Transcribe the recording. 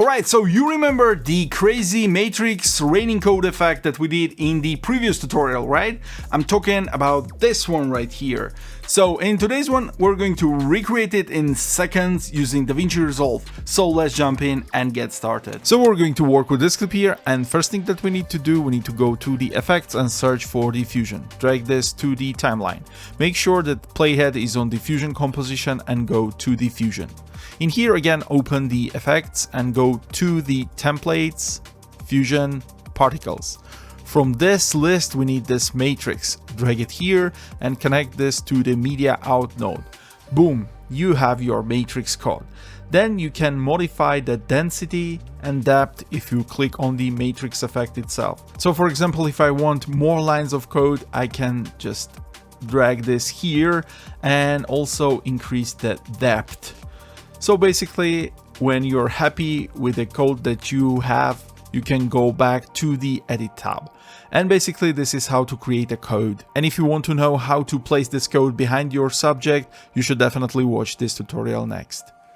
Alright, so you remember the crazy matrix raining code effect that we did in the previous tutorial, right? I'm talking about this one right here. So in today's one, we're going to recreate it in seconds using DaVinci Resolve. So let's jump in and get started. So we're going to work with this clip here, and first thing that we need to do, we need to go to the effects and search for diffusion. Drag this to the timeline. Make sure that playhead is on diffusion composition and go to diffusion. In here again, open the effects and go to the templates, fusion, particles. From this list, we need this matrix. Drag it here and connect this to the media out node. Boom, you have your matrix code. Then you can modify the density and depth if you click on the matrix effect itself. So for example, if I want more lines of code, I can just drag this here and also increase the depth. So basically, when you're happy with the code that you have, you can go back to the edit tab. And basically this is how to create a code. And if you want to know how to place this code behind your subject, you should definitely watch this tutorial next.